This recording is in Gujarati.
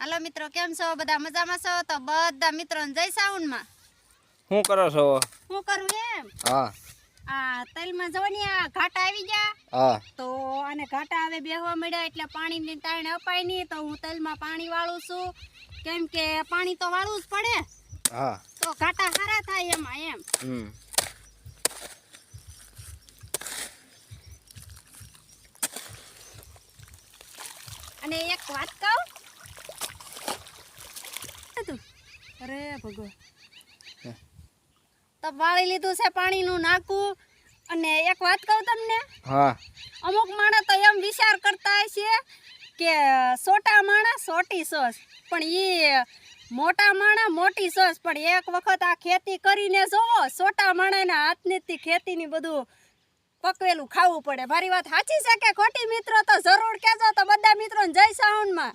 હાલો મિત્રો, કેમ છો? બધા મજામાં છો? તો બધા મિત્રોને જય સાઉન્ડમાં. શું કરો છો? શું કરું એમ? હા. આ તલમાં જો ને આ ઘાટા આવી ગયા. હા. તો અને ઘાટા હવે બેહવા મળ્યા એટલે પાણીની તાણ અપાય નહીં, તો હું તલમાં પાણી વાળું છું. કેમ કે પાણી તો વાળવું જ પડે. હા. તો ઘાટા સારા થાય એમાં એમ. અને એક વાત કહું. અરે ભગવાન, તો વાળી લીધું છે પાણીનું નાખું. અને એક વાત કહું તમને. હા. અમુક માણસ તો એમ વિચાર કરતા હશે કે છોટા માણસ છોટી સોસ, પણ એ મોટા માણસ મોટી સોસ. પણ એક વખત આ ખેતી કરીને જોવો, છોટા માણસના હાથની ખેતીની બધું પકવેલું ખાવું પડે. મારી વાત સાચી છે કે ખોટી મિત્રો? તો જરૂર કહેજો. તો બધા મિત્રોને જય સાઉન્ડમાં.